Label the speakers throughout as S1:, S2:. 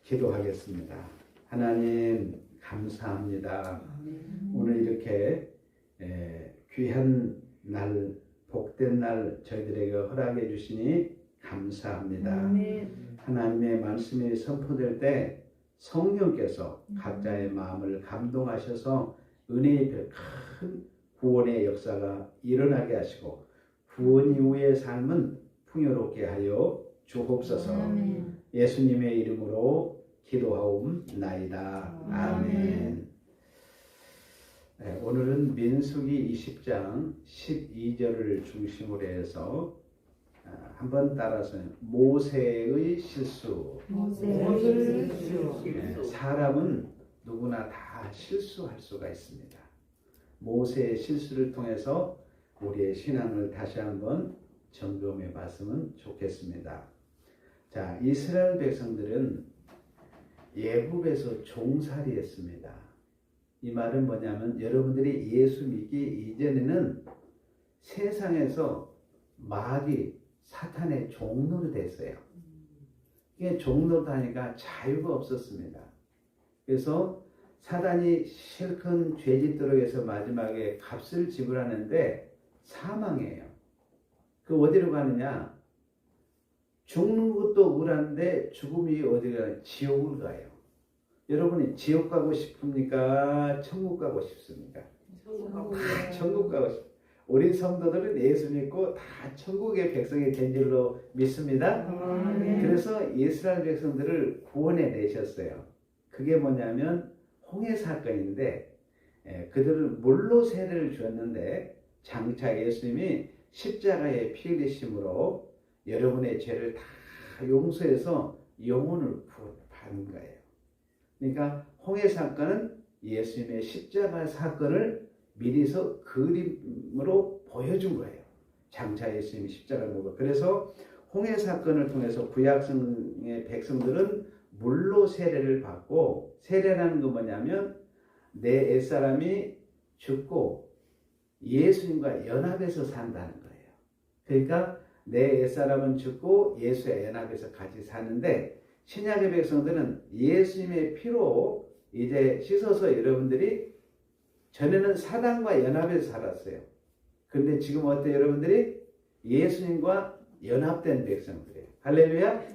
S1: 기도하겠습니다. 하나님 감사합니다. 오늘 이렇게 귀한 날, 복된 날 저희들에게 허락해 주시니 감사합니다. 하나님의 말씀이 선포될 때 성령께서 각자의 마음을 감동하셔서 은혜의 큰 구원의 역사가 일어나게 하시고 구원 이후의 삶은 풍요롭게 하여 주옵소서. 예수님의 이름으로 기도하옵나이다. 아멘. 오늘은 민수기 20장 12절을 중심으로 해서 한번 따라서 모세의 실수. 사람은 누구나 다 실수할 수가 있습니다. 모세의 실수를 통해서 우리의 신앙을 다시 한번 점검해 봤으면 좋겠습니다. 자, 이스라엘 백성들은 애굽에서 종살이 했습니다. 이 말은 뭐냐면 여러분들이 예수 믿기 이전에는 세상에서 마귀, 사탄의 종노릇 했어요. 이게 종노릇 하니까 자유가 없었습니다. 그래서 사단이 실컷 죄짓도록 해서 마지막에 값을 지불하는데 사망해요. 그 어디로 가느냐? 죽는 것도 억울한데 죽음이 어디 가요? 지옥을 가요. 여러분이 지옥 가고 싶습니까? 천국 가고 싶습니까? 천국 가고 싶습니다. 우리 성도들은 예수 믿고 다 천국의 백성이 된 줄로 믿습니다. 그래서 이스라엘 백성들을 구원해 내셨어요. 그게 뭐냐면 홍해 사건인데 그들을 물로 세례를 주었는데 장차 예수님이 십자가에 피 흘리심으로 여러분의 죄를 다 용서해서 영혼을 구원받는 거예요. 그러니까 홍해 사건은 예수님의 십자가 사건을 미리서 그림으로 보여준 거예요. 장차 예수님이 십자가를 먹고. 그래서 홍해 사건을 통해서 구약성의 백성들은 물로 세례를 받고, 세례라는 건 뭐냐면 내 옛사람이 죽고 예수님과 연합해서 산다는 거예요. 그러니까 내 옛사람은 죽고 예수의 연합해서 같이 사는데, 신약의 백성들은 예수님의 피로 이제 씻어서 여러분들이 전에는 사단과 연합해서 살았어요. 그런데 지금 어때요? 여러분들이 예수님과 연합된 백성들이에요. 할렐루야.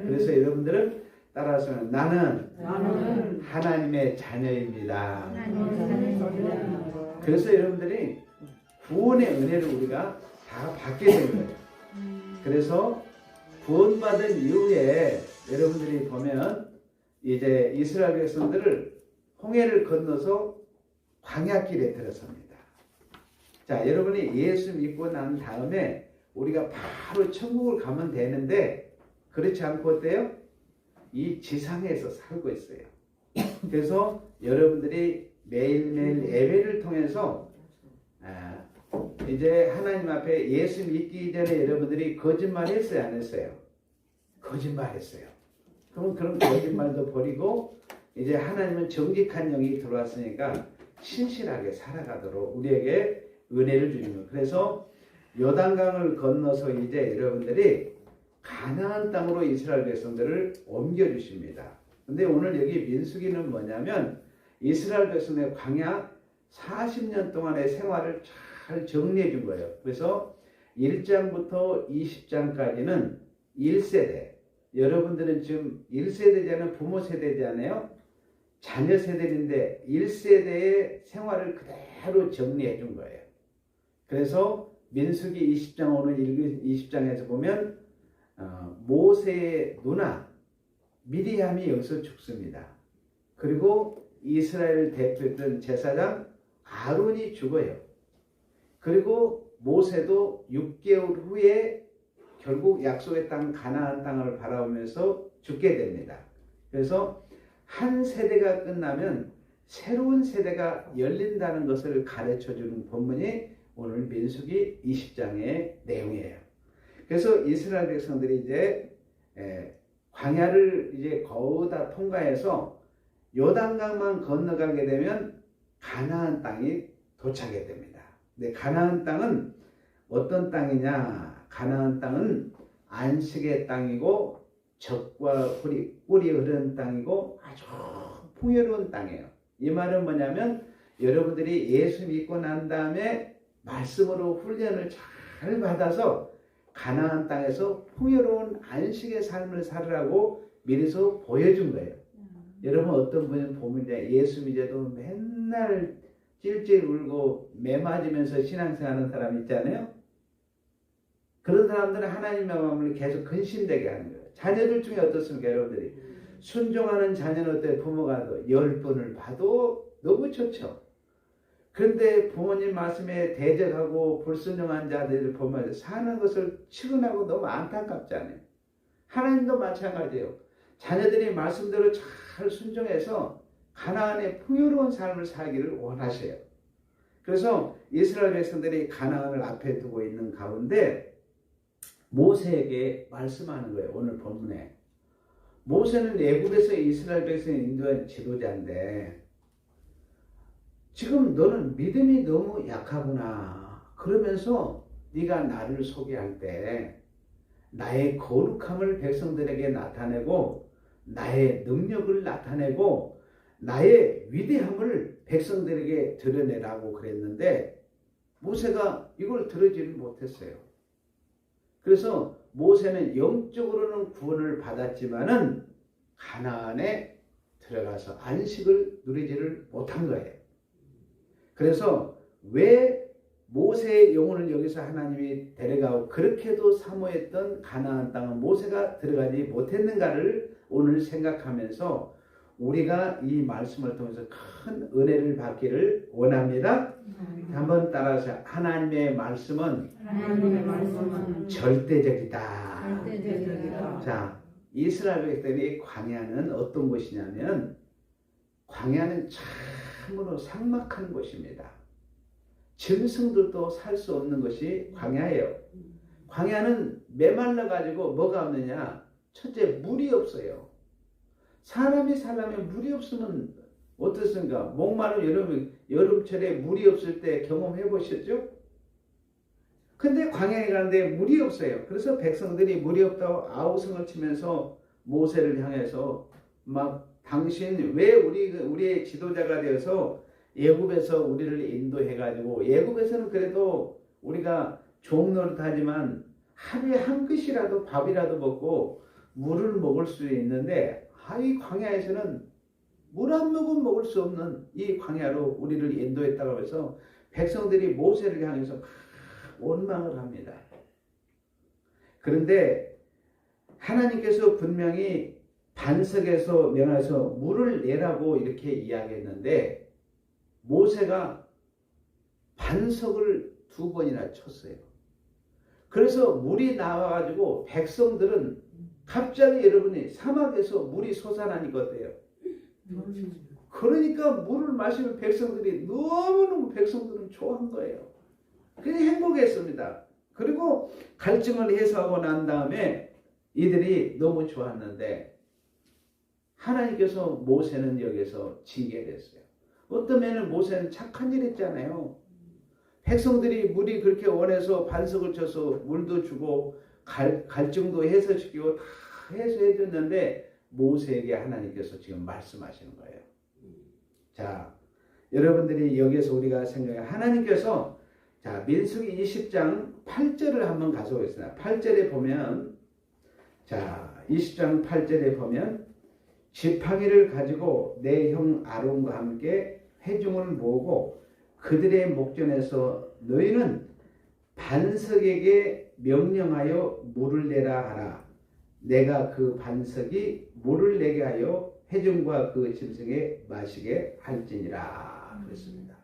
S1: 그래서 여러분들은 따라서 나는 하나님의 자녀입니다. 그래서 여러분들이 구원의 은혜를 우리가 다 받게 된 거예요. 그래서 구원받은 이후에 여러분들이 보면 이제 이스라엘 백성들을 홍해를 건너서 광야길에 들어섭니다. 자, 여러분이 예수 믿고 난 다음에 우리가 바로 천국을 가면 되는데 그렇지 않고 어때요? 이 지상에서 살고 있어요. 그래서 여러분들이 매일매일 예배를 통해서 이제 하나님 앞에 예수 믿기 전에 여러분들이 거짓말했어요, 안 했어요? 거짓말했어요. 그럼 그런 거짓말도 버리고 이제 하나님은 정직한 영이 들어왔으니까 신실하게 살아가도록 우리에게 은혜를 주는 거예요. 그래서 요단강을 건너서 이제 여러분들이 가나안 땅으로 이스라엘 백성들을 옮겨주십니다. 근데 오늘 여기 민수기는 뭐냐면 이스라엘 백성의 광야 40년 동안의 생활을 잘 정리해 준 거예요. 그래서 1장부터 20장까지는 1세대. 여러분들은 지금 1세대잖아요. 부모 세대잖아요. 자녀 세대인데 1세대의 생활을 그대로 정리해 준 거예요. 그래서 민수기 20장 오늘 20장에서 보면 모세의 누나 미리암이 여기서 죽습니다. 그리고 이스라엘을 대표했던 제사장 아론이 죽어요. 그리고 모세도 6개월 후에 결국 약속의 땅 가나안 땅을 바라보면서 죽게 됩니다. 그래서 한 세대가 끝나면 새로운 세대가 열린다는 것을 가르쳐주는 본문이 오늘 민수기 20장의 내용이에요. 그래서 이스라엘 백성들이 이제 광야를 이제 거의 다 통과해서 요단강만 건너가게 되면 가나안 땅이 도착하게 됩니다. 근데 가나안 땅은 어떤 땅이냐? 가나안 땅은 안식의 땅이고 젖과 꿀이 흐르는 땅이고 아주 풍요로운 땅이에요. 이 말은 뭐냐면 여러분들이 예수 믿고 난 다음에 말씀으로 훈련을 잘 받아서 가나안 땅에서 풍요로운 안식의 삶을 살으라고 미리서 보여준 거예요. 여러분 어떤 분은 보면 예수 믿어도 맨날 찔찔 울고 매 맞으면서 신앙생활하는 사람 있잖아요. 그런 사람들은 하나님의 마음을 계속 근심되게 하는 거예요. 자녀들 중에 어떻습니까 여러분들이? 순종하는 자녀는 어때요? 부모가 10번을 봐도 너무 좋죠. 그런데 부모님 말씀에 대적하고 불순종한 자들을 보면 사는 것을 측은하고 너무 안타깝잖아요. 하나님도 마찬가지예요. 자녀들이 말씀대로 잘 순종해서 가나안의 풍요로운 삶을 살기를 원하셔요. 그래서 이스라엘 백성들이 가나안을 앞에 두고 있는 가운데 모세에게 말씀하는 거예요. 오늘 본문에. 모세는 애굽에서 이스라엘 백성을 인도한 지도자인데 지금 너는 믿음이 너무 약하구나. 그러면서 네가 나를 소개할 때 나의 거룩함을 백성들에게 나타내고 나의 능력을 나타내고 나의 위대함을 백성들에게 드러내라고 그랬는데 모세가 이걸 들어주지 못했어요. 그래서 모세는 영적으로는 구원을 받았지만은 가나안에 들어가서 안식을 누리지를 못한 거예요. 그래서 왜 모세의 영혼을 여기서 하나님이 데려가고 그렇게도 사모했던 가나안 땅은 모세가 들어가지 못했는가를 오늘 생각하면서 우리가 이 말씀을 통해서 큰 은혜를 받기를 원합니다. 한번 따라서 하나님의 말씀은 절대적이다. 자, 이스라엘 백성들이 광야는 어떤 곳이냐면 광야는 참으로 삭막한 곳입니다. 짐승들도 살 수 없는 것이 광야예요. 광야는 메말라 가지고 뭐가 없느냐? 첫째 물이 없어요. 사람이 살려면 물이 없으면 어떻습니까? 목마른 여름철에 물이 없을 때 경험해 보셨죠? 근데 광야에 가는데 물이 없어요. 그래서 백성들이 물이 없다고 아우성을 치면서 모세를 향해서 막 당신 왜 우리의 지도자가 되어서 애굽에서 우리를 인도해 가지고 애굽에서는 그래도 우리가 종노릇 하지만 하루에 한 그릇이라도 밥이라도 먹고 물을 먹을 수 있는데 이 광야에서는 물 한 모금 먹을 수 없는 이 광야로 우리를 인도했다고 해서 백성들이 모세를 향해서 원망을 합니다. 그런데 하나님께서 분명히 반석에서 명하셔서 물을 내라고 이렇게 이야기했는데 모세가 반석을 2번이나 쳤어요. 그래서 물이 나와가지고 백성들은 갑자기 여러분이 사막에서 물이 솟아나니까 어때요? 그러니까 물을 마시는 백성들이 너무너무 백성들은 좋아한 거예요. 그래서 행복했습니다. 그리고 갈증을 해소하고 난 다음에 이들이 너무 좋았는데 하나님께서 모세는 여기서 징계했어요. 어떤 면은 모세는 착한 일 했잖아요. 백성들이 물이 그렇게 원해서 반석을 쳐서 물도 주고 갈증도 해소시키고 다 해소해 줬는데 모세에게 하나님께서 지금 말씀하시는 거예요. 자, 여러분들이 여기서 우리가 생각해 하나님께서 자 민수기 20장 8절을 한번 가져오겠습니다. 8절에 보면 자 20장 8절에 보면 지팡이를 가지고 내 형 아론과 함께 회중을 모으고 그들의 목전에서 너희는 반석에게 명령하여 물을 내라 하라. 내가 그 반석이 물을 내게 하여 회중과 그 짐승에 마시게 할지니라 그랬습니다.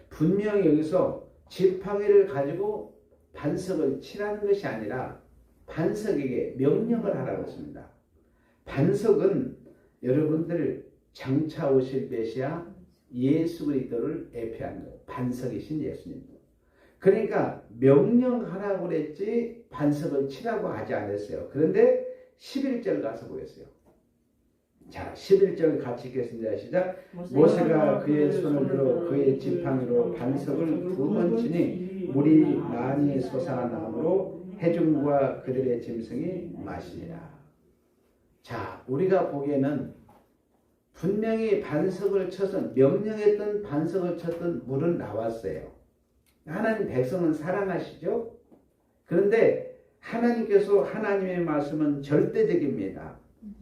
S1: 분명히 여기서 지팡이를 가지고 반석을 치라는 것이 아니라 반석에게 명령을 하라고 했습니다. 반석은 여러분들 장차 오실 메시아 예수 그리스도를 예표하는 거예요. 반석이신 예수님. 그러니까 명령하라고 그랬지 반석을 치라고 하지 않았어요. 그런데 11절 가서 보겠어요. 자 11절 같이 읽겠습니다. 시작. 모세가 그의 손을 들어 그의 지팡이로 반석을 2번 치니 물이 많이 솟아나므로 회중과 그들의 짐승이 마시니라. 자, 우리가 보기에는 분명히 반석을 쳐서 명령했던 반석을 쳤던 물은 나왔어요. 하나님 백성은 사랑하시죠? 그런데 하나님께서 하나님의 말씀은 절대적입니다.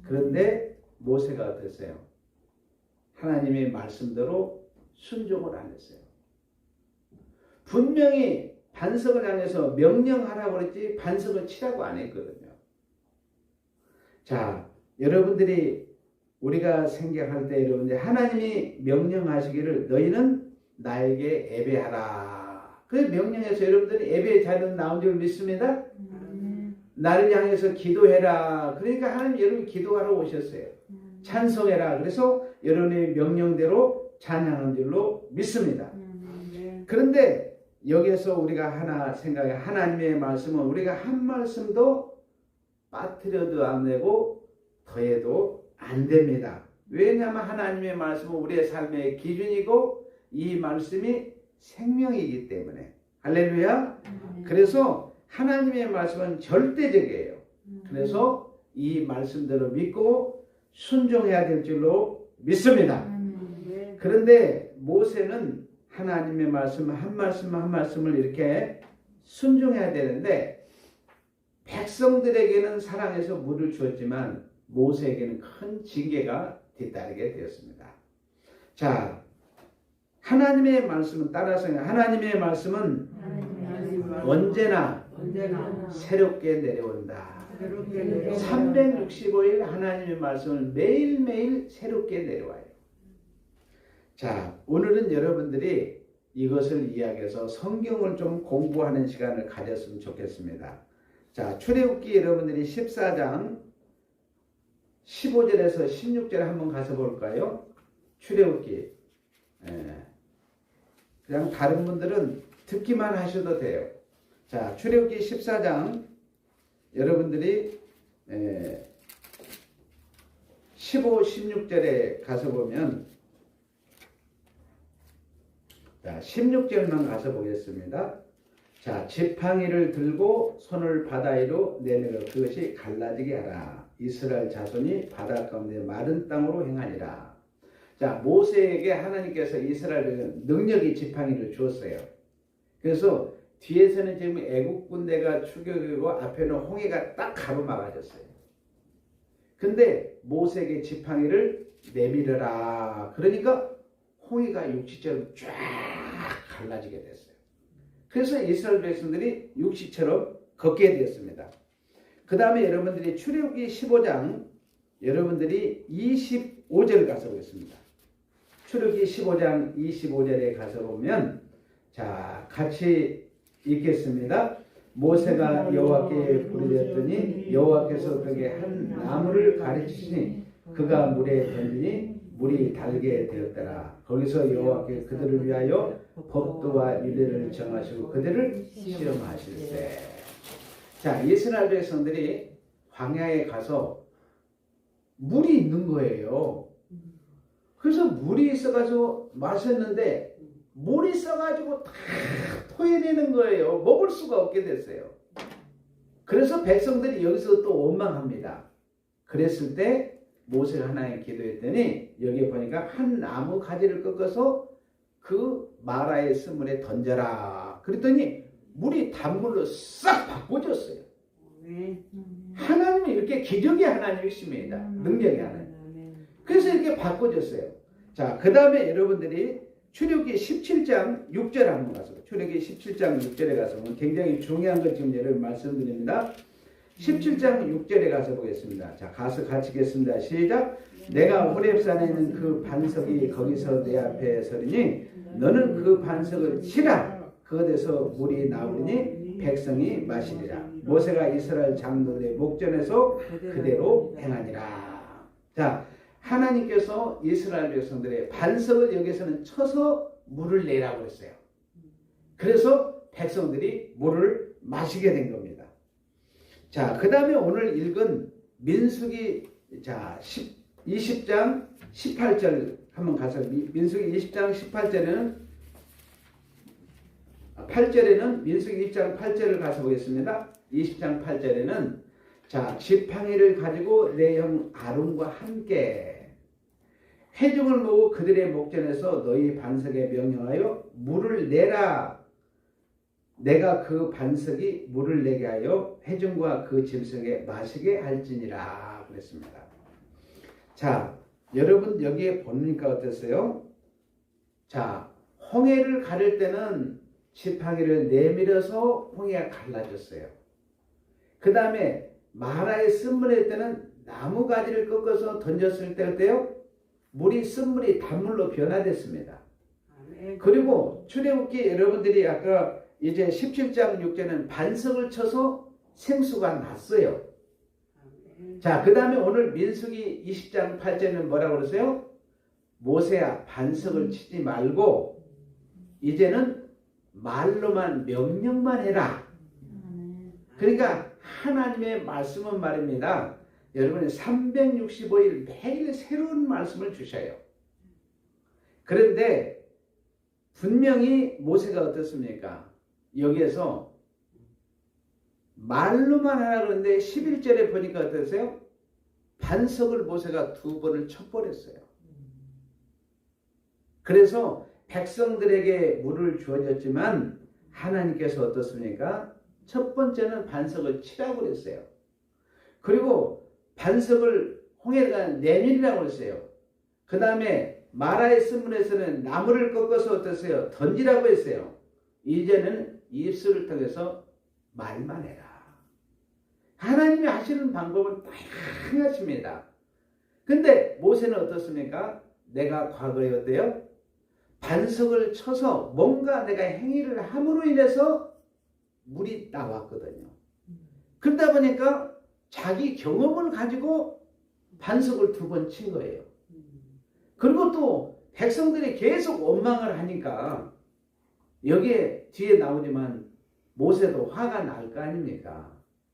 S1: 그런데 모세가 어땠어요? 하나님의 말씀대로 순종을 안 했어요. 분명히 반석을 향해서 명령하라고 그랬지 반석을 치라고 안 했거든요. 자, 여러분들이 우리가 생각할 때 여러분들 하나님이 명령하시기를 너희는 나에게 예배하라. 그래서 명령해서 여러분들이 예배의 자리로 나온 줄 믿습니다. 나를 향해서 기도해라. 그러니까 하나님 여러분이 기도하러 오셨어요. 찬송해라. 그래서 여러분의 명령대로 찬양한 줄로 믿습니다. 그런데 여기에서 우리가 하나 생각해 하나님의 말씀은 우리가 한 말씀도 빠뜨려도 안 되고 더해도 안 됩니다. 왜냐하면 하나님의 말씀은 우리의 삶의 기준이고 이 말씀이 생명이기 때문에. 할렐루야. 그래서 하나님의 말씀은 절대적이에요. 그래서 이 말씀대로 믿고 순종해야 될 줄로 믿습니다. 그런데 모세는 하나님의 말씀 한 말씀 한 말씀을 이렇게 순종해야 되는데 백성들에게는 사랑해서 물을 주었지만 모세에게는 큰 징계가 뒤따르게 되었습니다. 자, 하나님의 말씀은 따라서 하나님의 말씀은 언제나 새롭게 내려온다. 365일 하나님의 말씀을 매일매일 새롭게 내려와요. 자, 오늘은 여러분들이 이것을 이야기해서 성경을 좀 공부하는 시간을 가졌으면 좋겠습니다. 자, 출애굽기 여러분들이 14장 15절에서 16절 한번 가서 볼까요? 출애굽기. 그냥 다른 분들은 듣기만 하셔도 돼요. 자, 출애굽기 14장 여러분들이 15, 16절에 가서 보면 자, 16절만 가서 보겠습니다. 자, 지팡이를 들고 손을 바다 위로 내밀어 그것이 갈라지게 하라. 이스라엘 자손이 바다 가운데 마른 땅으로 행하니라. 자, 모세에게 하나님께서 이스라엘에 능력이 지팡이를 주었어요. 그래서 뒤에서는 지금 애국 군대가 추격이고 앞에는 홍해가 딱 가로막아졌어요. 근데 모세에게 지팡이를 내밀어라. 그러니까 홍해가 육지처럼 쫙 갈라지게 됐어요. 그래서 이스라엘 백성들이 육지처럼 걷게 되었습니다. 그 다음에 여러분들이 출애굽기 15장 여러분들이 25절 가서 보겠습니다. 출애굽기 15장 25절에 가서 보면 자, 같이 읽겠습니다. 모세가 여호와께 부르짖었더니 여호와께서 그에게 한 나무를 가르치시니 그가 물에 던지니 물이 달게 되었더라. 거기서 여호와께 그들을 위하여 법도와 윤례를 정하시고 그들을 시험하실세. 자, 이스라엘 백성들이 광야에 가서 물이 있는 거예요. 그래서 물이 있어가지고 마셨는데 물이 써가지고 다 토해내는 거예요. 먹을 수가 없게 됐어요. 그래서 백성들이 여기서 또 원망합니다. 그랬을 때 모세가 하나님 기도했더니 여기 보니까 한 나무 가지를 꺾어서 그 마라의 스물에 던져라. 그랬더니 물이 단물로 싹 바꿔졌어요. 하나님은 이렇게 기적의 하나님이십니다. 능력의 하나님. 그래서 이렇게 바꿔졌어요. 자, 그 다음에 여러분들이 출애굽기 17장 6절 한번 가서 출애굽기 17장 6절에 가서 굉장히 중요한 걸 지금 여러분 말씀드립니다. 17장 6절에 가서 보겠습니다. 자, 가서 같이 읽겠습니다. 시작. 내가 호렙산에 있는 그 반석이 거기서 내 앞에 서리니 너는 그 반석을 치라. 그것에서 물이 나오리니 백성이 마시리라. 모세가 이스라엘 장로들의 목전에서 그대로 행하니라. 자, 하나님께서 이스라엘 백성들의 반석을 여기서는 쳐서 물을 내라고 했어요. 그래서 백성들이 물을 마시게 된 겁니다. 자, 그 다음에 오늘 읽은 민수기 20장 18절 한번 가서 민수기 20장 18절에는 8절에는 민수기 20장 8절을 가서 보겠습니다. 20장 8절에는 자, 지팡이를 가지고 내 형 아론과 함께 회중을 모으고 그들의 목전에서 너희 반석에 명령하여 물을 내라. 내가 그 반석이 물을 내게 하여 회중과 그 짐승에 마시게 할지니라 그랬습니다. 자, 여러분 여기에 보니까 어땠어요? 자, 홍해를 가를 때는 지팡이를 내밀어서 홍해가 갈라졌어요. 그 다음에 마라의 쓴물일 때는 나무가지를 꺾어서 던졌을 때 어때요? 물이 쓴물이 단물로 변화됐습니다. 그리고 출애굽기 여러분들이 아까 이제 17장 6절은 반석을 쳐서 생수가 났어요. 자, 그 다음에 오늘 민수기 20장 8절은 뭐라고 그러세요? 모세야 반석을 치지 말고 이제는 말로만 명령만 해라. 그러니까 하나님의 말씀은 말입니다. 여러분이 365일 매일 새로운 말씀을 주셔요. 그런데 분명히 모세가 어떻습니까? 여기에서 말로만 하라 그러는데 11절에 보니까 어떠세요? 반석을 모세가 2번을 쳐버렸어요. 그래서 백성들에게 물을 주어졌지만 하나님께서 어떻습니까? 첫 번째는 반석을 치라고 그랬어요. 그리고 반석을 홍해에다 내밀이라고 했어요. 그 다음에 마라의 쓴물에서는 나무를 꺾어서 어떠세요? 던지라고 했어요. 이제는 입술을 통해서 말만 해라. 하나님이 하시는 방법은 다양하십니다. 근데 모세는 어떻습니까? 내가 과거에 어때요? 반석을 쳐서 뭔가 내가 행위를 함으로 인해서 물이 나왔거든요. 그러다 보니까 자기 경험을 가지고 반석을 2번 친 거예요. 그리고 또 백성들이 계속 원망을 하니까 여기에 뒤에 나오지만 모세도 화가 날 거 아닙니까?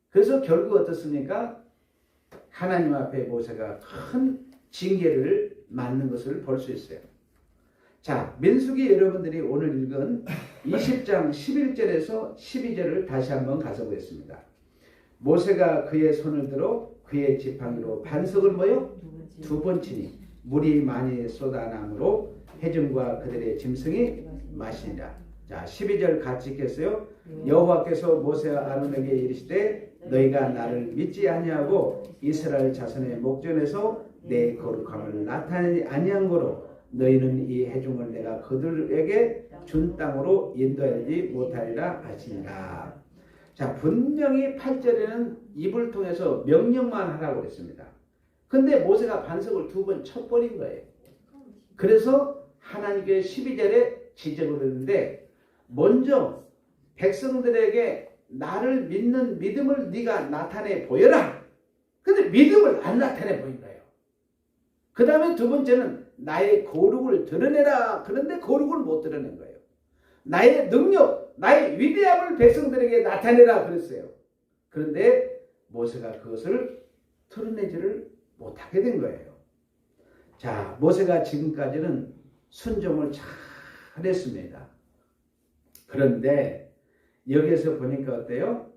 S1: 그래서 결국 어떻습니까? 하나님 앞에 모세가 큰 징계를 맞는 것을 볼 수 있어요. 자, 민수기 여러분들이 오늘 읽은 20장 11절에서 12절을 다시 한번 가서 보겠습니다. 모세가 그의 손을 들어 그의 지팡이로 반석을 모여 2번 치니 물이 많이 쏟아나므로 회중과 그들의 짐승이 마시니라. 자, 12절 같이 읽겠어요. 여호와께서 모세와 아론에게 이르시되 너희가 나를 믿지 아니하고 이스라엘 자손의 목전에서 내 거룩함을 나타내지 아니한 거로 너희는 이 회중을 내가 그들에게 준 땅으로 인도하지 못하리라 하시니라. 자, 분명히 8절에는 입을 통해서 명령만 하라고 했습니다. 근데 모세가 반석을 2번 쳐버린 거예요. 그래서 하나님께 12절에 지적을 했는데 먼저 백성들에게 나를 믿는 믿음을 네가 나타내 보여라. 근데 믿음을 안 나타내 보인 거예요. 그 다음에 2번째는 나의 거룩을 드러내라. 그런데 거룩을 못 드러낸 거예요. 나의 능력, 나의 위대함을 백성들에게 나타내라 그랬어요. 그런데 모세가 그것을 드러내지를 못하게 된 거예요. 자, 모세가 지금까지는 순종을 잘했습니다. 그런데 여기에서 보니까 어때요?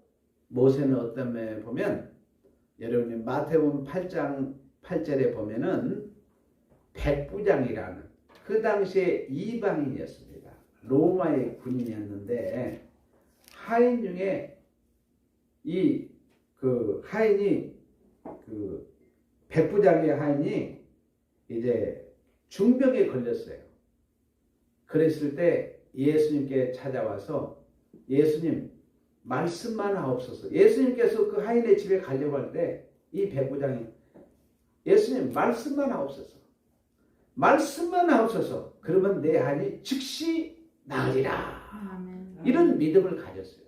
S1: 모세는 어떤 면에 보면 여러분이 마태복음 8장 8절에 보면은 백부장이라는 그 당시에 이방인이었습니다. 로마의 군인이었는데 하인 중에 하인이 백부장의 하인이 이제 중병에 걸렸어요. 그랬을 때 예수님께 찾아와서 예수님 말씀만 하옵소서. 예수님께서 그 하인의 집에 가려고 할 때 이 백부장이 예수님 말씀만 하옵소서. 말씀만 하옵소서. 그러면 내 한이 즉시 나으리라. 이런 믿음을 가졌어요.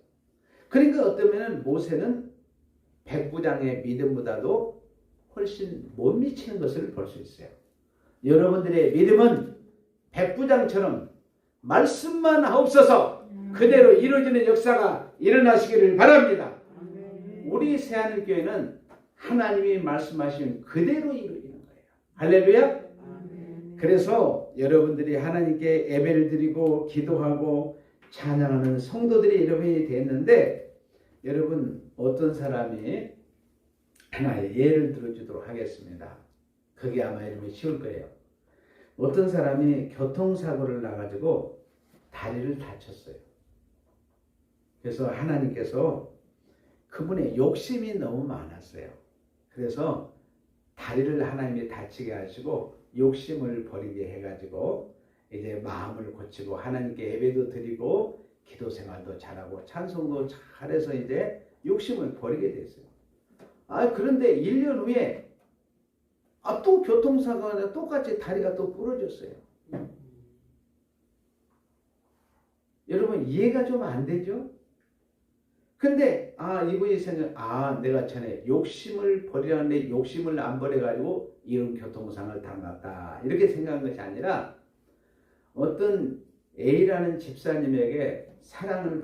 S1: 그러니까 어떤 면은 모세는 백부장의 믿음보다도 훨씬 못 미치는 것을 볼 수 있어요. 여러분들의 믿음은 백부장처럼 말씀만 하옵소서 그대로 이루어지는 역사가 일어나시기를 바랍니다. 우리 새하늘교회는 하나님이 말씀하신 그대로 이루어지는 거예요. 할렐루야. 그래서 여러분들이 하나님께 예배를 드리고 기도하고 찬양하는 성도들이 여러분이 됐는데 여러분 어떤 사람이 하나의 예를 들어주도록 하겠습니다. 그게 아마 이름이 쉬울 거예요. 어떤 사람이 교통사고를 나가지고 다리를 다쳤어요. 그래서 하나님께서 그분의 욕심이 너무 많았어요. 그래서 다리를 하나님이 다치게 하시고 욕심을 버리게 해가지고 이제 마음을 고치고 하나님께 예배도 드리고 기도 생활도 잘하고 찬송도 잘해서 이제 욕심을 버리게 됐어요. 그런데 1년 후에 또 교통사고가 똑같이 다리가 또 부러졌어요. 여러분 이해가 좀 안 되죠? 근데 이분이 생각 내가 전에 욕심을 버리라는데 욕심을 안 버려가지고 이런 교통상을 당했다 이렇게 생각한 것이 아니라 어떤 A라는 집사님에게 사랑을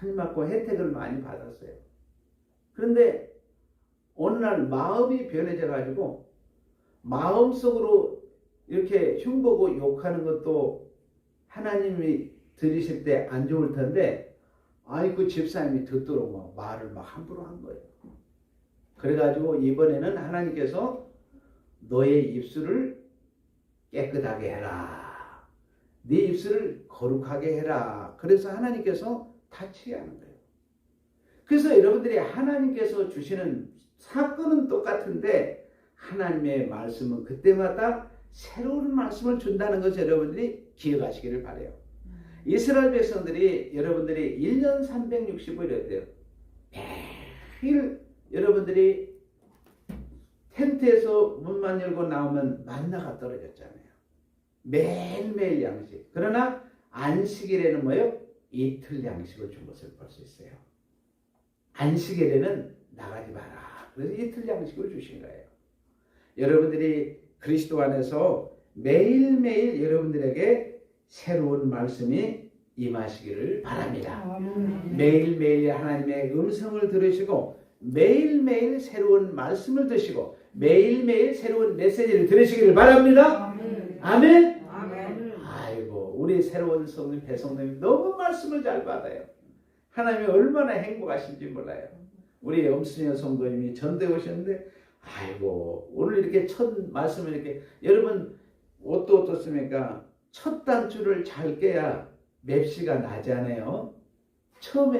S1: 많이 받고 혜택을 많이 받았어요. 그런데 어느 날 마음이 변해져 가지고 마음속으로 이렇게 흉보고 욕하는 것도 하나님이 들으실 때 안 좋을 텐데 그 집사님이 듣도록 말을 함부로 한 거예요. 그래가지고 이번에는 하나님께서 너의 입술을 깨끗하게 해라. 네 입술을 거룩하게 해라. 그래서 하나님께서 다치게 하는 거예요. 그래서 여러분들이 하나님께서 주시는 사건은 똑같은데 하나님의 말씀은 그때마다 새로운 말씀을 준다는 것을 여러분들이 기억하시기를 바라요. 이스라엘 백성들이 여러분들이 1년 365일 돼요. 매일 여러분들이 텐트에서 문만 열고 나오면 만나가 떨어졌잖아요. 매일매일 양식. 그러나 안식일에는 뭐예요? 이틀 양식을 준 것을 볼 수 있어요. 안식일에는 나가지 마라. 그래서 이틀 양식을 주신 거예요. 여러분들이 그리스도 안에서 매일매일 여러분들에게 새로운 말씀이 임하시기를 바랍니다. 매일매일 하나님의 음성을 들으시고 매일매일 새로운 말씀을 드시고 매일매일 새로운 메시지를 들으시기를 바랍니다. 아멘. 아이고 우리 새로운 성님 배성님 너무 말씀을 잘 받아요. 하나님이 얼마나 행복하신지 몰라요. 우리 엄순여 성도님이 전대 오셨는데 아이고 오늘 이렇게 첫 말씀을 이렇게 여러분 옷도 어떻습니까? 첫 단추를 잘 깨야 맵시가 나잖아요. 처음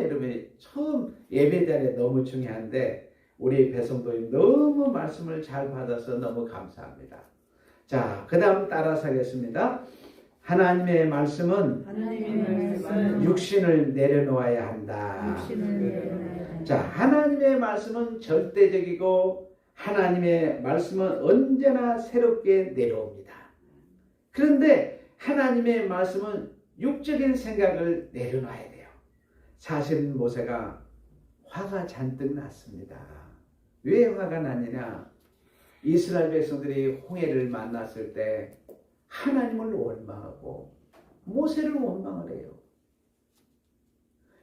S1: 예배 자리에 너무 중요한데 우리 배성도님 너무 말씀을 잘 받아서 너무 감사합니다. 자, 그 다음 따라서 하겠습니다. 하나님의 말씀은 육신을 내려놓아야 한다. 자, 하나님의 말씀은 절대적이고 하나님의 말씀은 언제나 새롭게 내려옵니다. 그런데 하나님의 말씀은 육적인 생각을 내려놔야 돼요. 사실 모세가 화가 잔뜩 났습니다. 왜 화가 났느냐? 이스라엘 백성들이 홍해를 만났을 때 하나님을 원망하고 모세를 원망을 해요.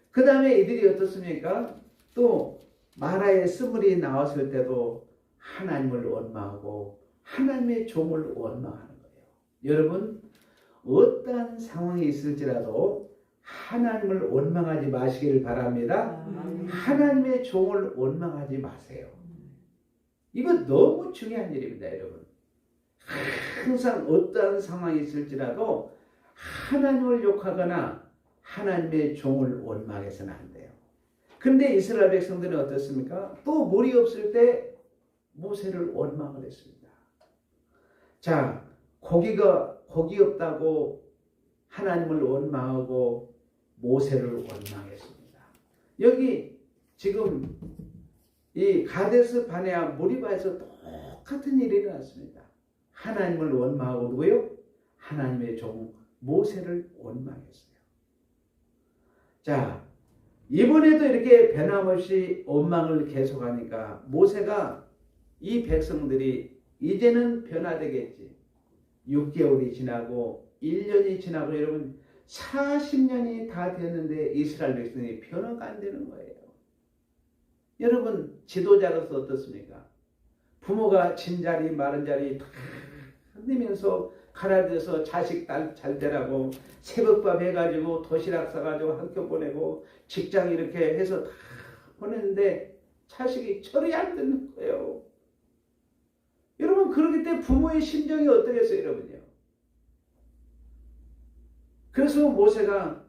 S1: 그 다음에 이들이 어떻습니까? 또 마라의 스물이 나왔을 때도 하나님을 원망하고 하나님의 종을 원망하는 거예요. 여러분 어떠한 상황이 있을지라도 하나님을 원망하지 마시기를 바랍니다. 하나님의 종을 원망하지 마세요. 이거 너무 중요한 일입니다, 여러분. 항상 어떠한 상황이 있을지라도 하나님을 욕하거나 하나님의 종을 원망해서는 안 돼요. 근데 이스라엘 백성들은 어떻습니까? 또 물이 없을 때 모세를 원망을 했습니다. 자, 고기 없다고 하나님을 원망하고 모세를 원망했습니다. 여기 지금 이 가데스 바네아 무리바에서 똑같은 일이 일어났습니다. 하나님을 원망하고 누구요? 하나님의 종 모세를 원망했어요. 자, 이번에도 이렇게 변함없이 원망을 계속하니까 모세가 이 백성들이 이제는 변화되겠지. 6개월이 지나고 1년이 지나고 여러분 40년이 다 됐는데 이스라엘 백성이 변화가 안 되는 거예요. 여러분 지도자로서 어떻습니까? 부모가 진자리 마른 자리 다 흔들면서 가라앉아서 자식 딸 잘 되라고 새벽밥 해가지고 도시락 싸가지고 학교 보내고 직장 이렇게 해서 다 보냈는데 자식이 철이 안 드는 거예요. 여러분, 그렇기 때문에 부모의 심정이 어떠겠어요, 여러분요? 그래서 모세가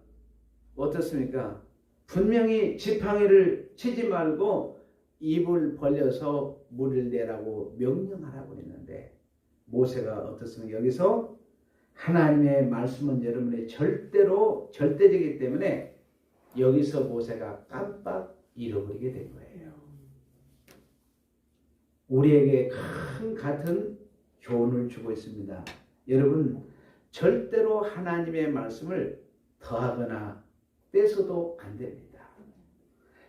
S1: 어떻습니까? 분명히 지팡이를 치지 말고 입을 벌려서 물을 내라고 명령하라고 했는데, 모세가 어떻습니까? 여기서 하나님의 말씀은 여러분의 절대적이기 때문에 여기서 모세가 깜빡 잃어버리게 된 거예요. 우리에게 큰 같은 교훈을 주고 있습니다. 여러분, 절대로 하나님의 말씀을 더하거나 뺏어도 안 됩니다.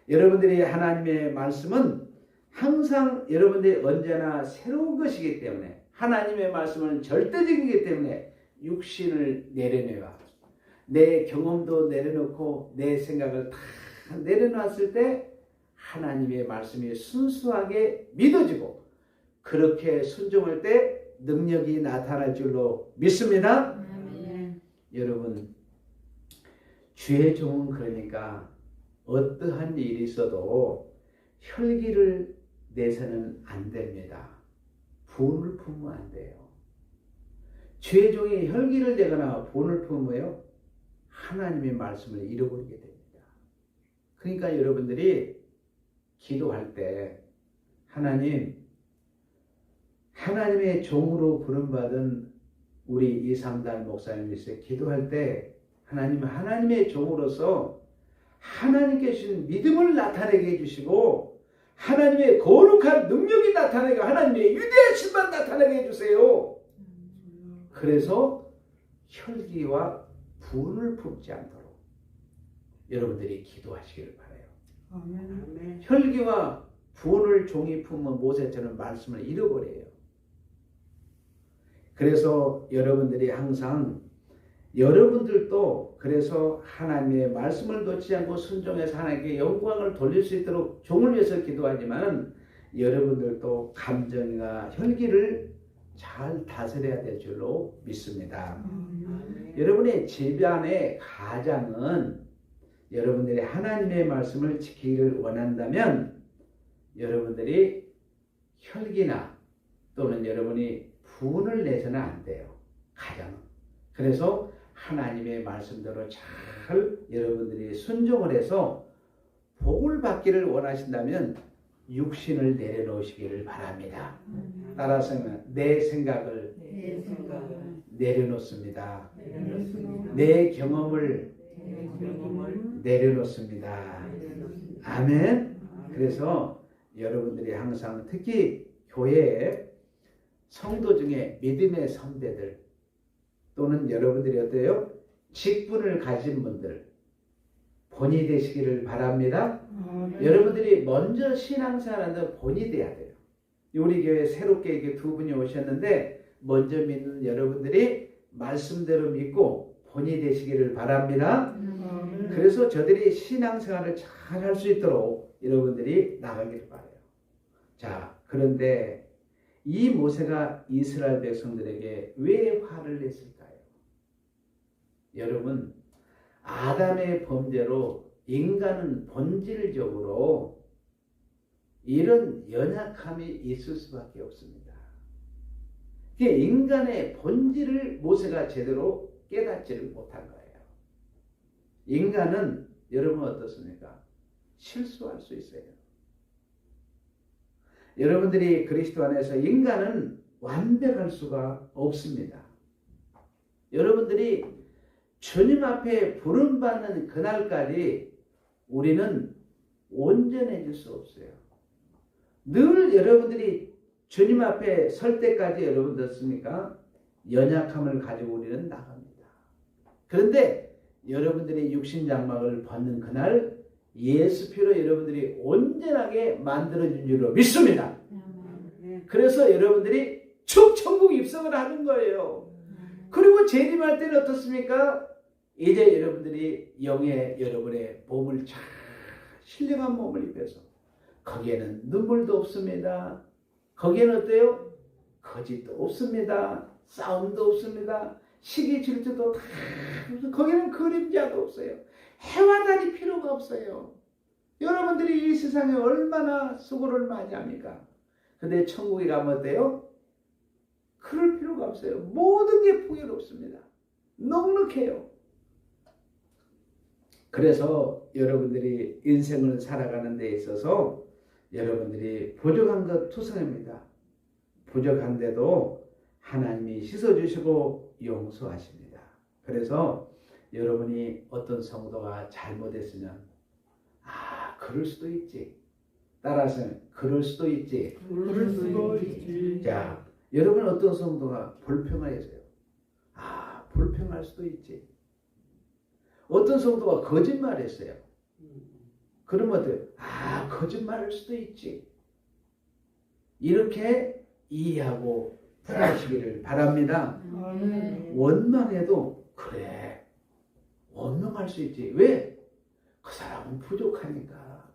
S1: 여러분들이 하나님의 말씀은 항상 여러분들이 언제나 새로운 것이기 때문에, 하나님의 말씀은 절대적이기 때문에 육신을 내려내와 내 경험도 내려놓고 내 생각을 다 내려놨을 때 하나님의 말씀이 순수하게 믿어지고, 그렇게 순종할 때 능력이 나타날 줄로 믿습니다. 여러분, 주의 종은 그러니까 어떠한 일이 있어도 혈기를 내서는 안 됩니다. 분을 품으면 안 돼요. 주의 종이 혈기를 내거나 분을 품으면 하나님의 말씀을 잃어버리게 됩니다. 그러니까 여러분들이 기도할 때 하나님의 종으로 부름받은 우리 이상달 목사님께서 기도할 때 하나님의 종으로서 하나님께 주신 믿음을 나타내게 해주시고, 하나님의 거룩한 능력이 나타내게, 하나님의 위대하심만 나타내게 해주세요. 그래서 혈기와 분을 품지 않도록 여러분들이 기도하시기를 바라요. 아멘. 혈기와 분을 종이 품은 모세처럼 말씀을 잃어버려요. 그래서 여러분들이 항상, 여러분들도 그래서 하나님의 말씀을 놓지 않고 순종해서 하나님께 영광을 돌릴 수 있도록 종을 위해서 기도하지만, 여러분들도 감정과 혈기를 잘 다스려야 될 줄로 믿습니다. 여러분의 집안의 가장은 여러분들이 하나님의 말씀을 지키기를 원한다면 여러분들이 혈기나 또는 여러분이 분을 내서는 안 돼요. 가장은. 그래서 하나님의 말씀대로 잘 여러분들이 순종을 해서 복을 받기를 원하신다면 육신을 내려놓으시기를 바랍니다. 따라서 내 생각을 내려놓습니다. 내 경험을 내려놓습니다. 아멘. 그래서 여러분들이 항상 특히 교회에 성도 중에 믿음의 선배들 또는 여러분들이 어때요? 직분을 가진 분들 본이 되시기를 바랍니다. 여러분들이 먼저 신앙생활하는 본이 돼야 돼요. 우리 교회 새롭게 이렇게 두 분이 오셨는데 먼저 믿는 여러분들이 말씀대로 믿고 본이 되시기를 바랍니다. 그래서 저들이 신앙생활을 잘 할 수 있도록 여러분들이 나가기를 바라요. 자, 그런데 이 모세가 이스라엘 백성들에게 왜 화를 냈을까요? 여러분, 아담의 범죄로 인간은 본질적으로 이런 연약함이 있을 수밖에 없습니다. 인간의 본질을 모세가 제대로 깨닫지를 못한 거예요. 인간은 여러분 어떻습니까? 실수할 수 있어요. 여러분들이 그리스도 안에서 인간은 완벽할 수가 없습니다. 여러분들이 주님 앞에 부름받는 그날까지 우리는 온전해질 수 없어요. 늘 여러분들이 주님 앞에 설 때까지 여러분 듣습니까? 연약함을 가지고 우리는 나갑니다. 그런데 여러분들이 육신장막을 벗는 그날 예수 피로 여러분들이 온전하게 만들어진 줄로 믿습니다. 그래서 여러분들이 천국 입성을 하는 거예요. 그리고 재림할 때는 어떻습니까? 이제 여러분들이 영의 여러분의 몸을 잘 신령한 몸을 입혀서 거기에는 눈물도 없습니다. 거기에는 어때요? 거짓도 없습니다. 싸움도 없습니다. 시기 질투도 다 거기는 그림자도 없어요. 해와 달이 필요가 없어요. 여러분들이 이 세상에 얼마나 수고를 많이 합니까? 근데 천국에 가면 어때요? 그럴 필요가 없어요. 모든 게 풍요롭습니다. 넉넉해요. 그래서 여러분들이 인생을 살아가는 데 있어서 여러분들이 부족한 것 투성입니다. 부족한데도 하나님이 씻어주시고 용서하십니다. 그래서 여러분이 어떤 성도가 잘못했으면 그럴 수도 있지. 따라서 그럴 수도 있지.
S2: 그럴 수도 있지.
S1: 자, 여러분 어떤 성도가 불평하였어요? 불평할 수도 있지. 어떤 성도가 거짓말했어요. 그러면 어때요? 거짓말할 수도 있지. 이렇게 이해하고 풀어주시기를 바랍니다. 원망해도 그래. 원망할 수 있지. 왜? 그 사람은 부족하니까.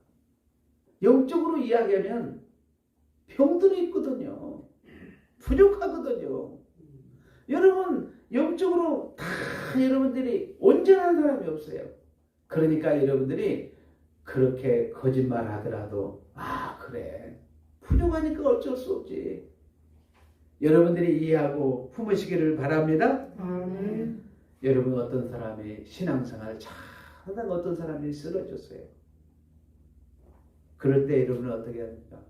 S1: 영적으로 이야기하면 병들어 있거든요. 부족하거든요. 여러분 영적으로 다 여러분들이 온전한 사람이 없어요. 그러니까 여러분들이 그렇게 거짓말 하더라도 그래 부족하니까 어쩔 수 없지. 여러분들이 이해하고 품으시기를 바랍니다. 여러분 어떤 사람이 신앙생활 잘 하다가 어떤 사람이 쓰러졌어요. 그럴 때 여러분은 어떻게 합니까?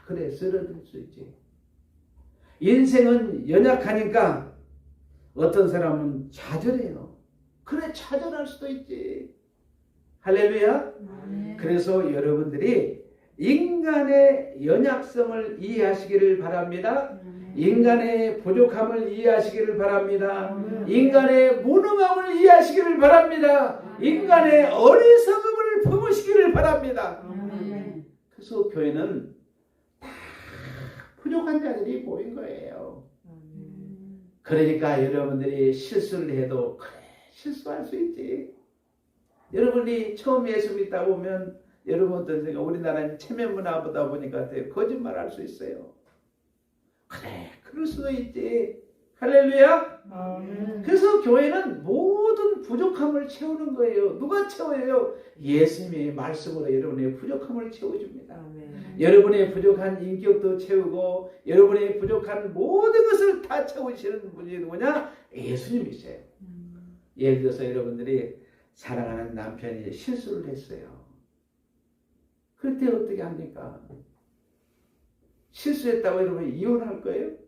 S1: 그래 쓰러질 수 있지. 인생은 연약하니까 어떤 사람은 좌절해요. 그래 좌절할 수도 있지. 할렐루야. 그래서 여러분들이 인간의 연약성을 이해하시기를 바랍니다. 인간의 부족함을 이해하시기를 바랍니다. 인간의 무능함을 이해하시기를 바랍니다. 인간의 어리석음을 품으시기를 바랍니다. 그래서 교회는 다 부족한 자들이 보인 거예요. 그러니까 여러분들이 실수를 해도 그래 실수할 수 있지. 여러분이 처음 예수 믿다 보면 여러분 어떤 생각? 우리나라는 체면 문화보다 보니까 거짓말할 수 있어요. 그래 그럴 수도 있지. 할렐루야. 그래서 교회는 모든 부족함을 채우는 거예요. 누가 채워요? 예수님의 말씀으로 여러분의 부족함을 채워줍니다. 여러분의 부족한 인격도 채우고 여러분의 부족한 모든 것을 다 채우시는 분이 누구냐? 예수님이세요. 예를 들어서 여러분들이 사랑하는 남편이 실수를 했어요. 그럴 때 어떻게 합니까? 실수했다고 여러분 이혼할 거예요?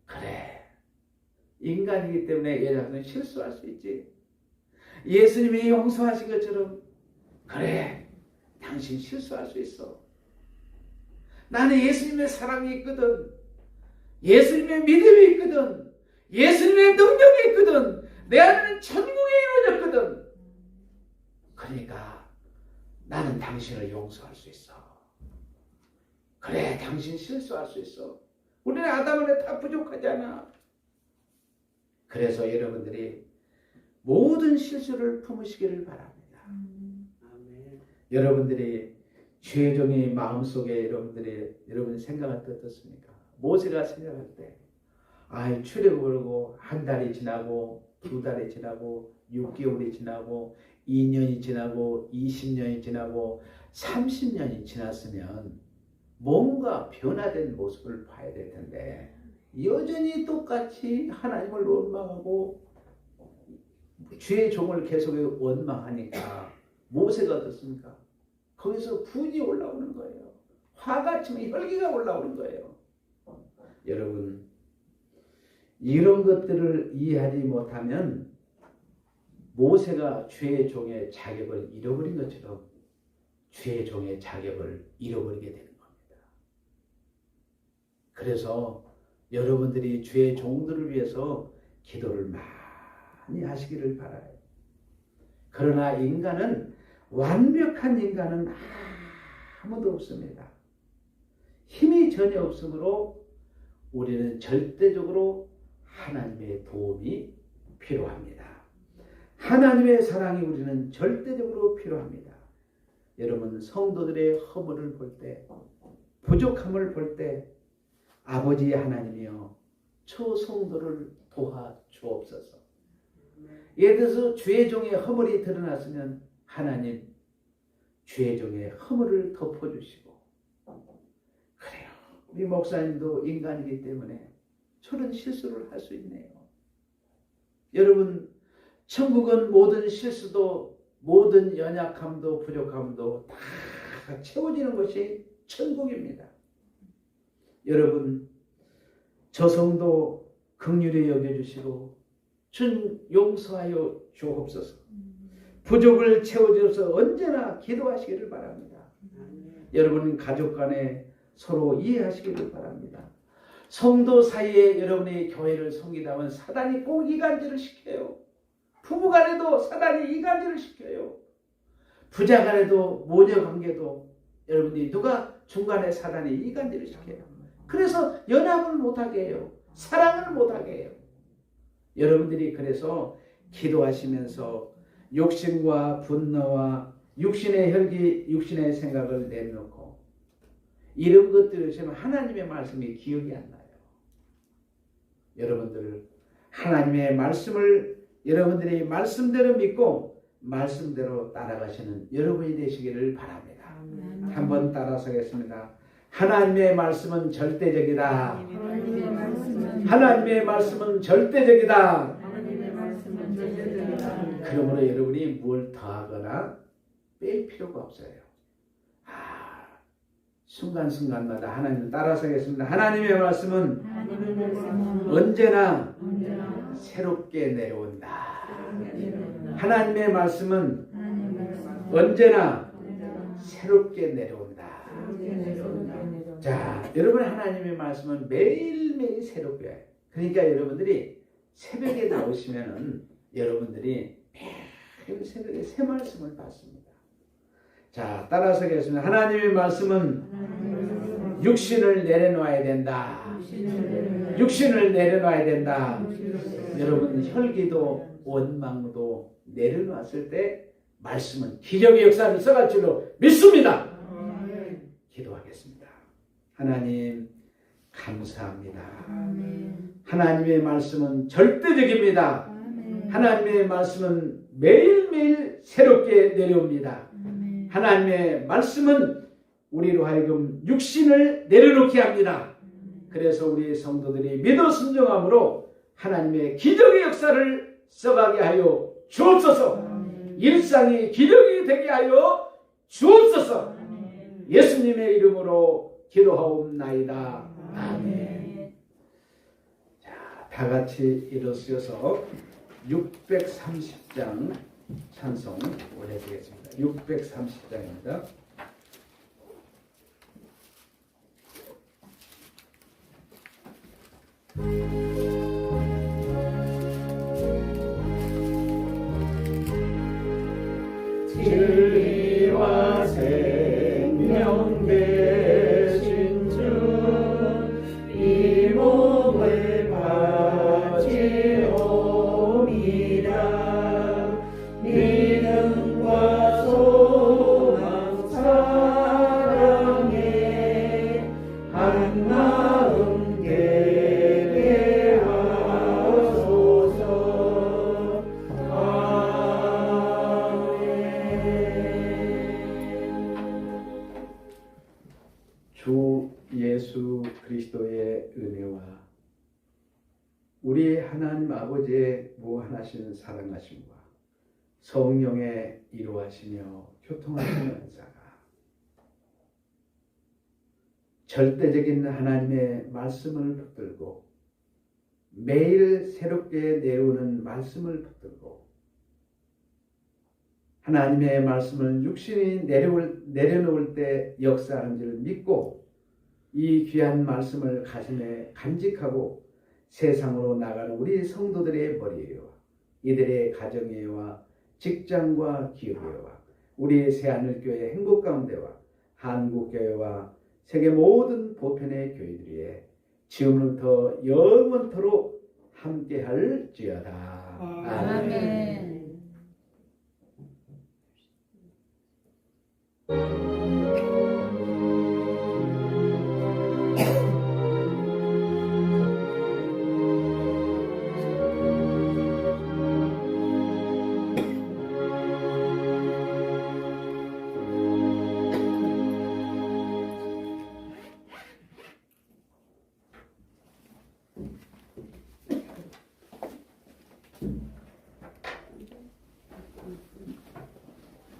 S1: 그래 인간이기 때문에 여자는 실수할 수 있지. 예수님이 용서하신 것처럼 그래 당신 실수할 수 있어. 나는 예수님의 사랑이 있거든. 예수님의 믿음이 있거든. 예수님의 능력이 있거든. 내 안에는 천국이 이루어졌거든. 그러니까 나는 당신을 용서할 수 있어. 그래 당신 실수할 수 있어. 우리는 아담은 다 부족하잖아. 그래서 여러분들이 모든 실수를 품으시기를 바랍니다. 여러분들이 죄종의 마음속에 여러분 생각할 때 어떻습니까? 모세가 생각할 때 출애굽을 하고 한 달이 지나고 두 달이 지나고 6개월이 지나고 2년이 지나고 20년이 지나고 30년이 지났으면 뭔가 변화된 모습을 봐야 될 텐데 여전히 똑같이 하나님을 원망하고 주의 종을 계속 원망하니까 모세가 어떻습니까? 거기서 분이 올라오는 거예요. 화가 치면 혈기가 올라오는 거예요. 여러분 이런 것들을 이해하지 못하면 모세가 주의 종의 자격을 잃어버린 것처럼 주의 종의 자격을 잃어버리게 되는 겁니다. 그래서 여러분들이 주의 종들을 위해서 기도를 많이 하시기를 바라요. 그러나 완벽한 인간은 아무도 없습니다. 힘이 전혀 없으므로 우리는 절대적으로 하나님의 도움이 필요합니다. 하나님의 사랑이 우리는 절대적으로 필요합니다. 여러분 성도들의 허물을 볼 때, 부족함을 볼 때 아버지 하나님이여 저 성도를 도와주옵소서. 예를 들어서 주의 종의 허물이 드러났으면 하나님 죄 중에 허물을 덮어주시고, 그래요. 우리 목사님도 인간이기 때문에 저런 실수를 할 수 있네요. 여러분, 천국은 모든 실수도, 모든 연약함도 부족함도 다 채워지는 것이 천국입니다. 여러분, 저 성도 긍휼히 여겨주시고 준 용서하여 주옵소서. 부족을 채워주셔서 언제나 기도하시기를 바랍니다. 여러분 가족 간에 서로 이해하시기를 바랍니다. 성도 사이에 여러분이 교회를 섬기다 보면 사단이 꼭 이간질을 시켜요. 부부 간에도 사단이 이간질을 시켜요. 부자 간에도 모녀 관계도 여러분들이 누가 중간에 사단이 이간질을 시켜요. 그래서 연합을 못하게 해요. 사랑을 못하게 해요. 여러분들이 그래서 기도하시면서 욕심과 분노와 육신의 혈기, 육신의 생각을 내놓고 이런 것들을 하시면 하나님의 말씀이 기억이 안 나요. 여러분들 하나님의 말씀을 여러분들이 말씀대로 믿고 말씀대로 따라가시는 여러분이 되시기를 바랍니다. 한번 따라서겠습니다. 하나님의 말씀은 절대적이다. 하나님의 말씀은 절대적이다. 그러므로 여러분이 뭘 더하거나 뺄 필요가 없어요. 순간순간마다 하나님을 따라서겠습니다. 하나님의 말씀은 언제나 새롭게 내려온다. 하나님의 말씀은 언제나 새롭게 내려온다. 자, 여러분 하나님의 말씀은 매일매일 새롭게. 그러니까 여러분들이 새벽에 나오시면은 여러분들이 매일 새벽에 새 말씀을 받습니다. 자, 따라서 하겠습니다. 하나님의 말씀은 육신을 내려놓아야 된다. 육신을 내려놔야 된다. 여러분 혈기도 원망도 내려놨을 때 말씀은 기적의 역사를 써갈 줄로 믿습니다. 기도하겠습니다. 하나님 감사합니다. 하나님의 말씀은 절대적입니다. 하나님의 말씀은 매일매일 새롭게 내려옵니다. 하나님의 말씀은 우리로 하여금 육신을 내려놓게 합니다. 그래서 우리 성도들이 믿어 순종함으로 하나님의 기적의 역사를 써가게 하여 주옵소서. 일상이 기적이 되게 하여 주옵소서. 예수님의 이름으로 기도하옵나이다. 아멘. 자, 다 같이 일어서서 630장 찬송 올려드리겠습니다. 630장입니다.
S2: 진리와 생명 되신 주 이 몸을 바치옵니다. 믿음과 소망 사랑에 한 마음 되게 하소서.
S1: 주 예수 그리스도의 은혜와 우리 하나님 아버지의 무한하신 사랑하심과 성령의 이루하시며 교통하시는 은사가 절대적인 하나님의 말씀을 붙들고 매일 새롭게 내려오는 말씀을 붙들고 하나님의 말씀을 육신이 내려놓을 때 역사하는 줄 믿고 이 귀한 말씀을 가슴에 간직하고 세상으로 나가는 우리 성도들의 머리에와 이들의 가정에와 직장과 기업에와 우리 새하늘교회 행복 가운데와 한국교회와 세계 모든 보편의 교회들이 지금부터 영원토록 함께할지어다. 아멘.